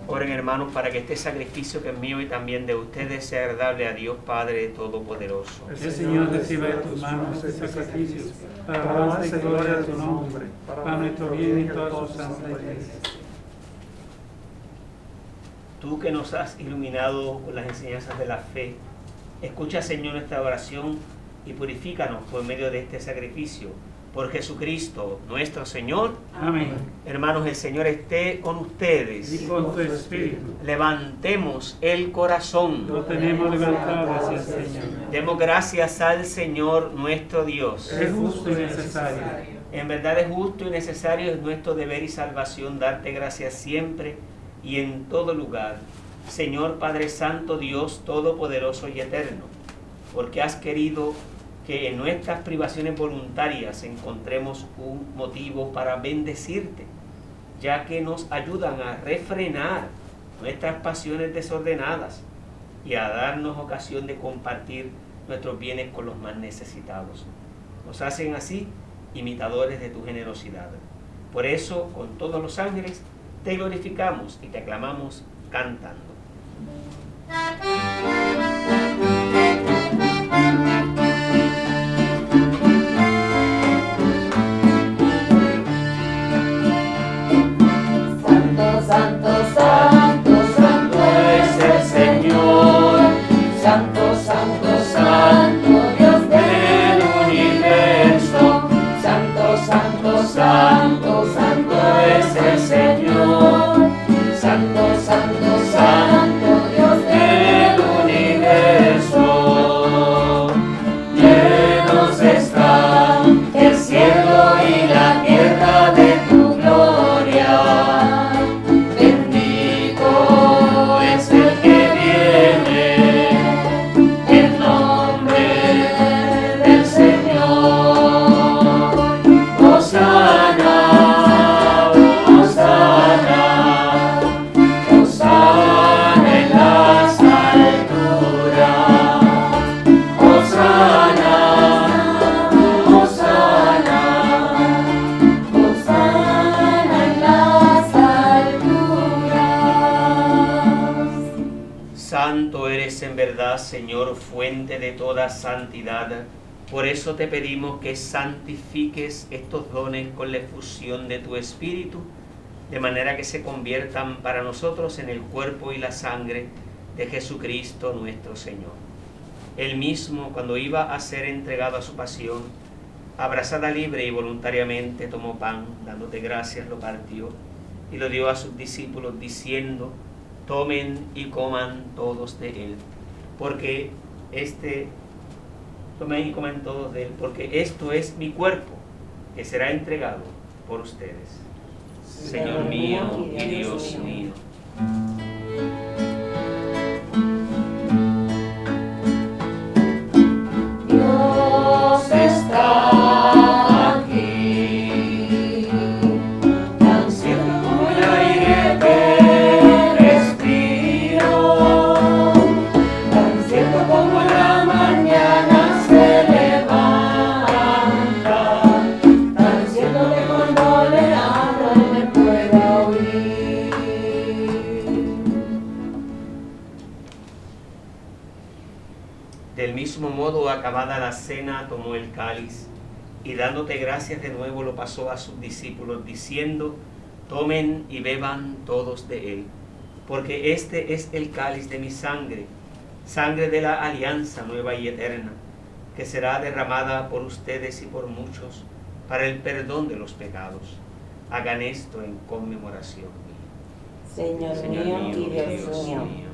Oren, hermanos, para que este sacrificio que es mío y también de ustedes sea agradable a Dios Padre Todopoderoso. El Señor reciba de tus manos este sacrificio para alabanza y gloria de tu nombre, para nuestro bien y toda su santa iglesia. Tú que nos has iluminado con las enseñanzas de la fe, escucha, Señor, nuestra oración y purifícanos por medio de este sacrificio. Por Jesucristo, nuestro Señor. Amén. Hermanos, el Señor esté con Y ustedes. con tu espíritu Levantemos el corazón. lo tenemos levantado hacia el Señor. Demos gracias al Señor nuestro Dios. Es justo y necesario. En verdad es justo y necesario, es nuestro deber y salvación darte gracias siempre y en todo lugar, Señor Padre Santo, Dios Todopoderoso y Eterno, porque has querido que en nuestras privaciones voluntarias encontremos un motivo para bendecirte, ya que nos ayudan a refrenar nuestras pasiones desordenadas y a darnos ocasión de compartir nuestros bienes con los más necesitados. Nos hacen así imitadores de tu generosidad. Por eso, con todos los ángeles, te glorificamos y te aclamamos cantando. Santo, santo, santo, santo es el Señor. Santo, santo, santo, Dios del universo. Santo, santo, santo, santo es el Señor. Santo, santo, santo, Dios del universo. en verdad, Señor, fuente de toda santidad. Por eso te pedimos que santifiques estos dones con la efusión de tu Espíritu, de manera que se conviertan para nosotros en el cuerpo y la sangre de Jesucristo nuestro Señor. Él mismo, cuando iba a ser entregado a su pasión, abrazada libre y voluntariamente, tomó pan, dándote gracias, lo partió y lo dio a sus discípulos, diciendo: tomen y coman todos de él, porque tomen y coman todos de él, porque esto es mi cuerpo, que será entregado por ustedes. Señor mío y Dios mío. Dios está aquí, tan cierto como el aire que respiro, tan cierto como la mañana se levanta, tan cierto que cuando le hablo me puede oír. Del mismo modo, acabada la cena, tomó el cáliz y dándote gracias de nuevo lo pasó a sus discípulos, diciendo: tomen y beban todos de él, porque este es el cáliz de mi sangre, sangre de la alianza nueva y eterna, que será derramada por ustedes y por muchos para el perdón de los pecados. Hagan esto en conmemoración mía. Señor mío y Dios mío.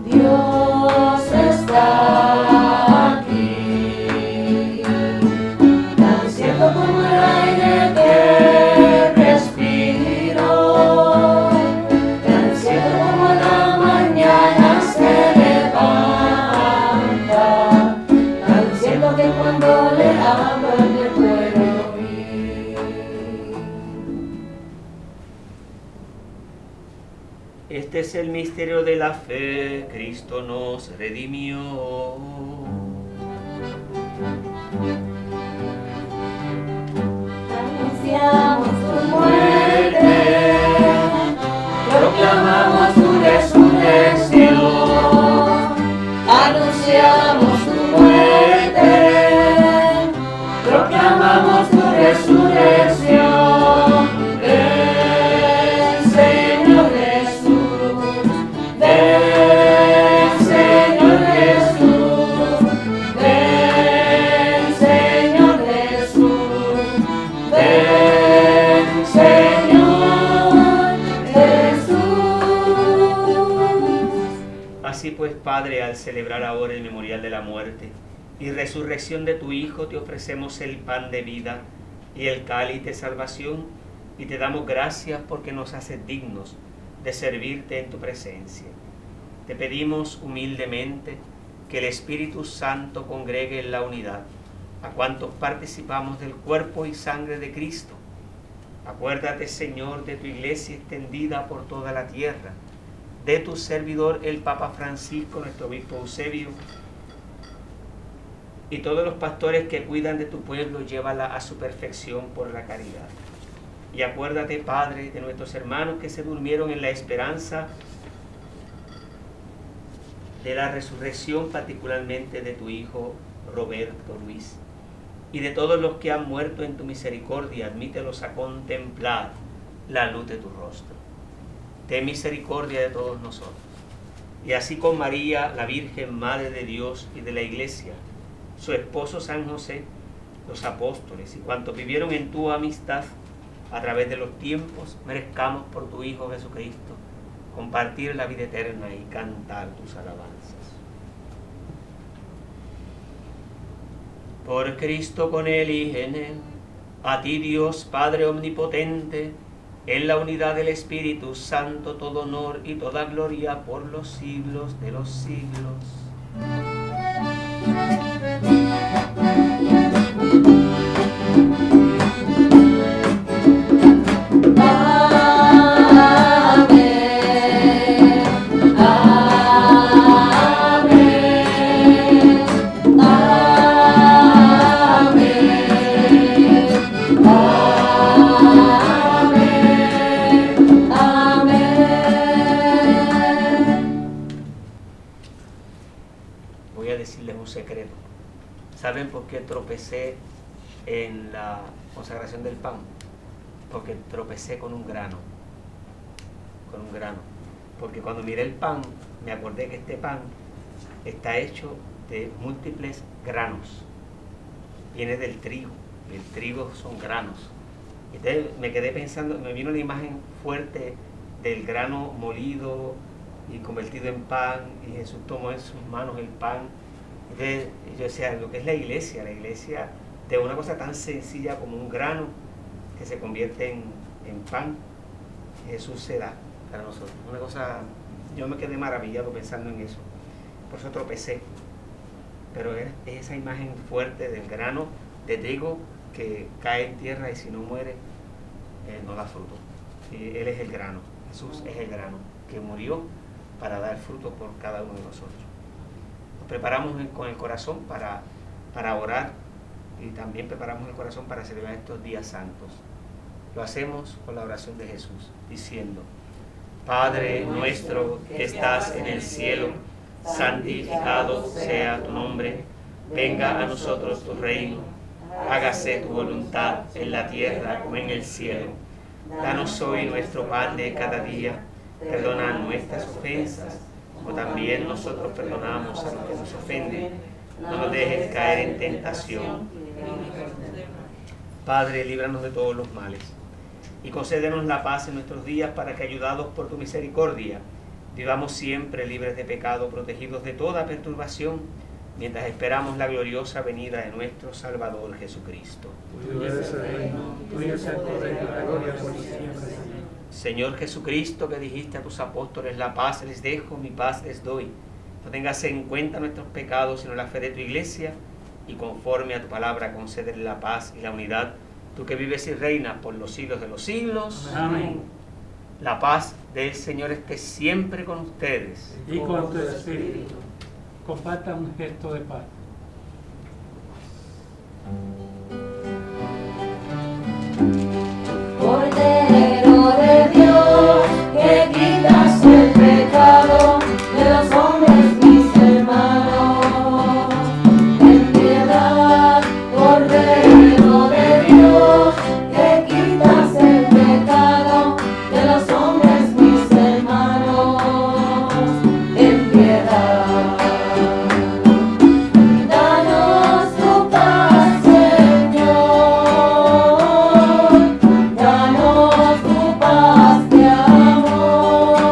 Dios está aquí, tan cierto como el aire que respiro, tan cierto como la mañana se levanta, tan cierto que cuando le hablo me puede oír. Este es el misterio de la fe. Cristo nos redimió. Anunciamos tu muerte, proclamamos tu resurrección. Anunciamos tu muerte, proclamamos tu resurrección. Ven, Señor Jesús, ven, Señor Jesús, ven, Señor Jesús, ven, Señor Jesús. Así pues, Padre, al celebrar ahora el memorial de la muerte y resurrección de tu Hijo, te ofrecemos el pan de vida y el cáliz de salvación, y te damos gracias porque nos haces dignos de servirte en tu presencia. Te pedimos humildemente que el Espíritu Santo congregue en la unidad a cuantos participamos del cuerpo y sangre de Cristo. Acuérdate, Señor, de tu iglesia extendida por toda la tierra, de tu servidor el Papa Francisco, nuestro obispo Eusebio, y todos los pastores que cuidan de tu pueblo, llévala a su perfección por la caridad. Y acuérdate, Padre, de nuestros hermanos que se durmieron en la esperanza de la resurrección, particularmente de tu Hijo Roberto Luis, y de todos los que han muerto en tu misericordia, admítelos a contemplar la luz de tu rostro. Ten misericordia de todos nosotros. Y así con María, la Virgen Madre de Dios y de la Iglesia, su esposo San José, los apóstoles y cuantos vivieron en tu amistad a través de los tiempos, merezcamos por tu Hijo Jesucristo compartir la vida eterna y cantar tus alabanzas. Por Cristo, con Él y en Él, a ti Dios Padre Omnipotente, en la unidad del Espíritu Santo, todo honor y toda gloria por los siglos de los siglos. ¿Saben por qué tropecé en la consagración del pan? Porque tropecé con un grano. Con un grano. Porque cuando miré el pan, me acordé que este pan está hecho de múltiples granos. Viene del trigo. Y el trigo son granos. Entonces me quedé pensando, me vino la imagen fuerte del grano molido y convertido en pan, y Jesús tomó en sus manos el pan. Entonces yo decía, lo que es la iglesia de una cosa tan sencilla como un grano que se convierte en pan, Jesús se da para nosotros. Una cosa, yo me quedé maravillado pensando en eso, por eso tropecé. Pero es esa imagen fuerte del grano de trigo que cae en tierra y si no muere, no da fruto. Y Él es el grano, Jesús es el grano que murió para dar fruto por cada uno de nosotros. Nos preparamos con el corazón para orar y también preparamos el corazón para celebrar estos días santos. Lo hacemos con la oración de Jesús, diciendo: Padre nuestro que estás en el cielo, santificado sea tu nombre, venga a nosotros tu reino, hágase tu voluntad en la tierra como en el cielo. Danos hoy nuestro pan de cada día, perdona nuestras ofensas, como también nosotros perdonamos a los que nos ofenden. No nos dejes caer en tentación. Padre, líbranos de todos los males y concédenos la paz en nuestros días, para que, ayudados por tu misericordia, vivamos siempre libres de pecado, protegidos de toda perturbación, mientras esperamos la gloriosa venida de nuestro Salvador Jesucristo. Tuyo es el reino, tuyo es el poder y la gloria por siempre. Señor Jesucristo, que dijiste a tus apóstoles: la paz les dejo, mi paz les doy. No tengas en cuenta nuestros pecados, sino la fe de tu iglesia, y conforme a tu palabra concédele la paz y la unidad, tú que vives y reinas por los siglos de los siglos. Amén. La paz del Señor esté siempre con ustedes. Y con tu espíritu. Comparta un gesto de paz. Cordero de Dios, que quitas el pecado de los hombres, mis hermanos. Ten piedad, Cordero de Dios, que quitas el pecado de los hombres, mis hermanos. Ten piedad. Danos tu paz, Señor. Danos tu paz de amor.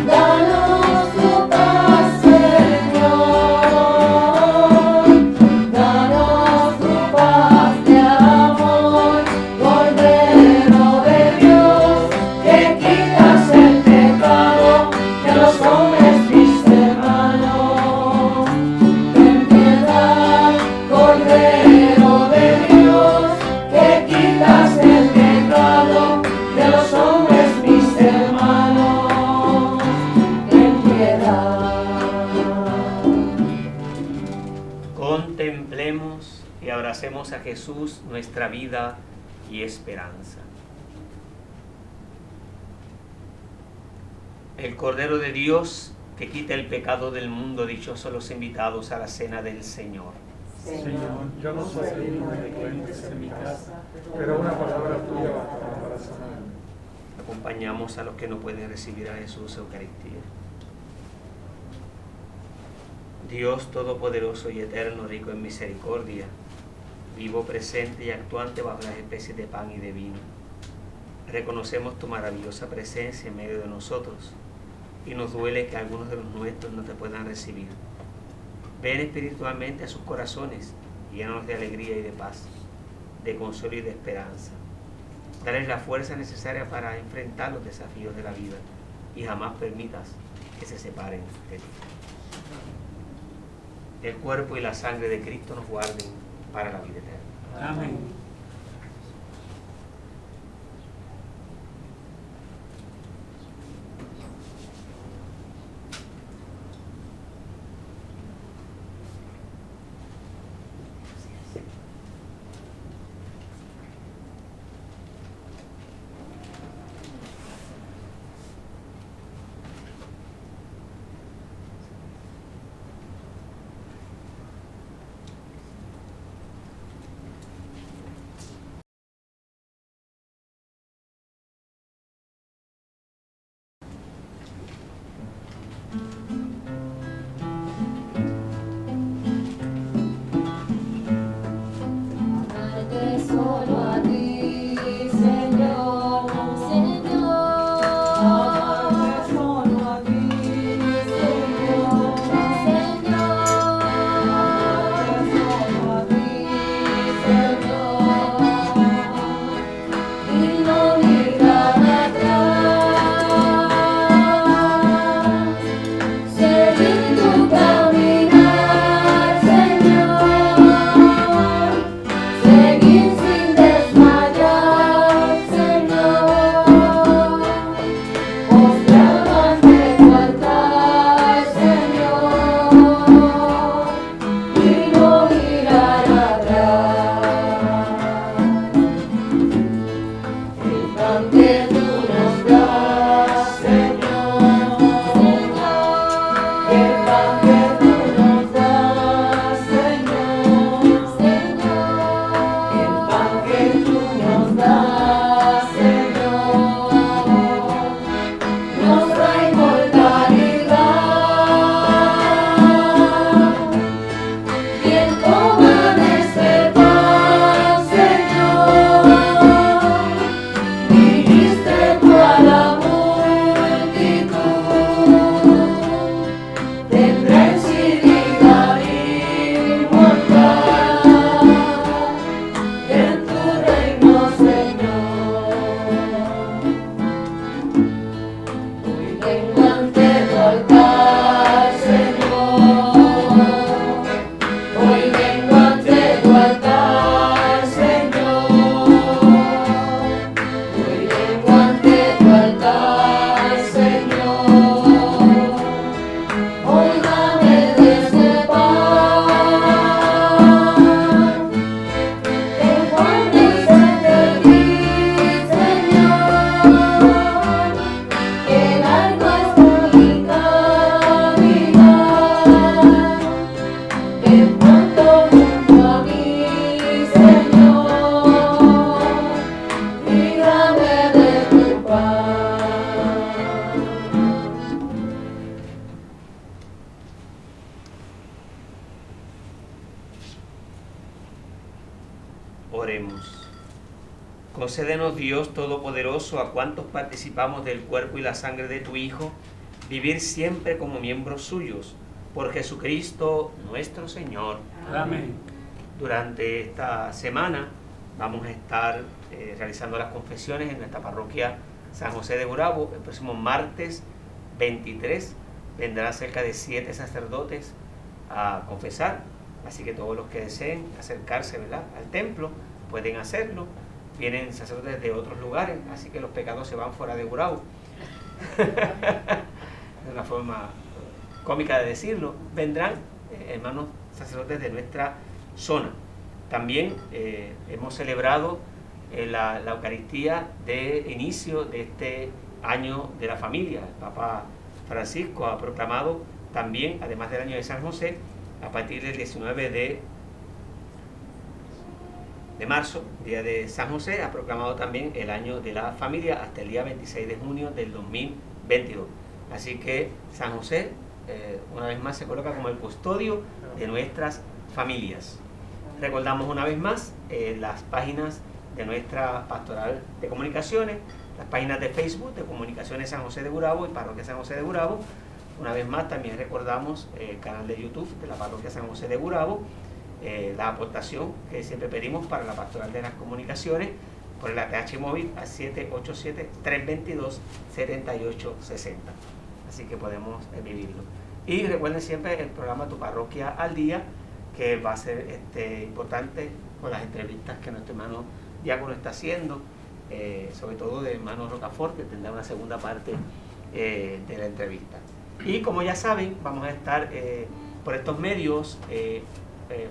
Danos tu paz, Señor. Danos tu paz de amor. Cordero de Dios, que quitas el pecado de los hombres, mis hermanos. Ten piedad, Cordero de Dios, que quitas el pecado de los hombres, mis hermanos. Ten piedad. Contemplemos y abracemos a Jesús, nuestra vida y esperanza. El Cordero de Dios, que quita el pecado del mundo, dichosos los invitados a la cena del Señor. Señor, yo no soy digno de que entres en mi casa, pero una palabra tuya bastará para sanarme. Acompañamos a los que no pueden recibir a Jesús Eucaristía. Dios Todopoderoso y Eterno, rico en misericordia, vivo, presente y actuante bajo las especies de pan y de vino, reconocemos tu maravillosa presencia en medio de nosotros y nos duele que algunos de los nuestros no te puedan recibir. Ven espiritualmente a sus corazones y llénanos de alegría y de paz, de consuelo y de esperanza. Dales la fuerza necesaria para enfrentar los desafíos de la vida y jamás permitas que se separen de ti. El cuerpo y la sangre de Cristo nos guarden para la vida eterna. Amén. Oremos. Concédenos, Dios Todopoderoso, a cuantos participamos del cuerpo y la sangre de tu Hijo, vivir siempre como miembros suyos, por Jesucristo nuestro Señor. Amén. Durante esta semana vamos a estar realizando las confesiones en nuestra parroquia San José de Gurabo. El próximo martes 23 vendrán cerca de 7 sacerdotes a confesar, así que todos los que deseen acercarse, ¿verdad?, al templo pueden hacerlo. Vienen sacerdotes de otros lugares, así que los pecados se van fuera de Gurabo. De una forma cómica de decirlo. Vendrán hermanos sacerdotes de nuestra zona. También hemos celebrado la Eucaristía de inicio de este año de la familia. El Papa Francisco ha proclamado también, además del año de San José, a partir del 19 de marzo, día de San José, ha proclamado también el año de la familia hasta el día 26 de junio del 2022. Así que San José, una vez más, se coloca como el custodio de nuestras familias. Recordamos una vez más las páginas de nuestra pastoral de comunicaciones, las páginas de Facebook de Comunicaciones San José de Gurabo y Parroquia San José de Gurabo. Una vez más también recordamos el canal de YouTube de la Parroquia San José de Gurabo, la aportación que siempre pedimos para la pastoral de las comunicaciones por el ATH móvil a 787-322-7860. Así que podemos vivirlo. Y recuerden siempre el programa Tu Parroquia al Día, que va a ser importante con las entrevistas que nuestro hermano diácono está haciendo, sobre todo de hermano Rocafort, que tendrá una segunda parte de la entrevista. Y como ya saben, vamos a estar por estos medios,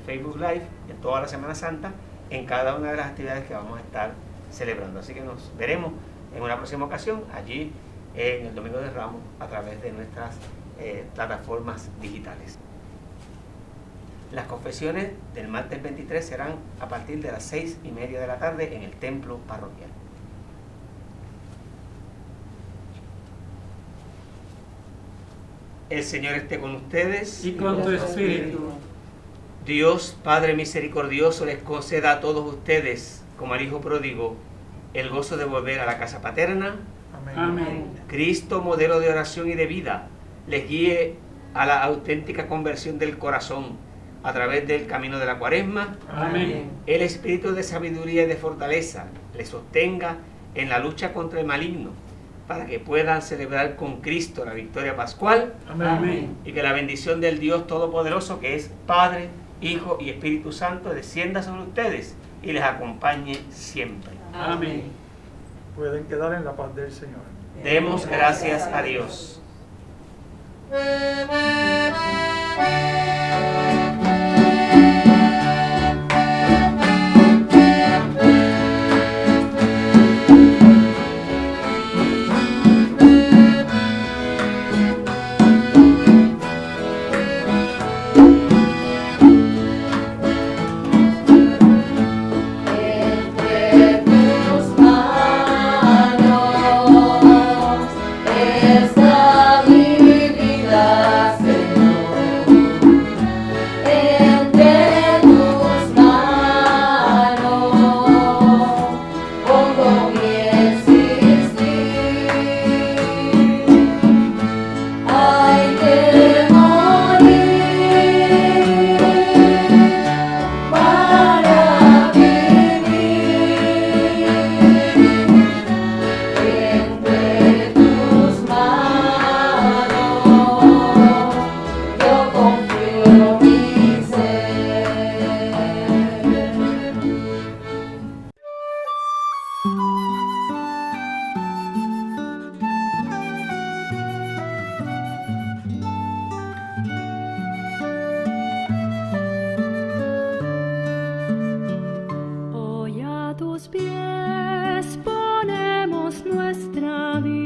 Facebook Live, en toda la Semana Santa, en cada una de las actividades que vamos a estar celebrando. Así que nos veremos en una próxima ocasión allí en el Domingo de Ramos a través de nuestras plataformas digitales. Las confesiones del martes 23 serán a partir de las 6:30 de la tarde en el templo parroquial. El Señor esté con ustedes. Y con tu espíritu. Dios, Padre misericordioso, les conceda a todos ustedes, como al Hijo pródigo, el gozo de volver a la casa paterna. Amén. Cristo, modelo de oración y de vida, les guíe a la auténtica conversión del corazón a través del camino de la Cuaresma. Amén. El espíritu de sabiduría y de fortaleza les sostenga en la lucha contra el maligno, para que puedan celebrar con Cristo la victoria pascual. Amén. Y que la bendición del Dios Todopoderoso, que es Padre, Hijo y Espíritu Santo, descienda sobre ustedes y les acompañe siempre. Amén. Pueden quedar en la paz del Señor. Demos gracias a Dios. Esta mi vida, Señor. tus pies ponemos nuestra vida.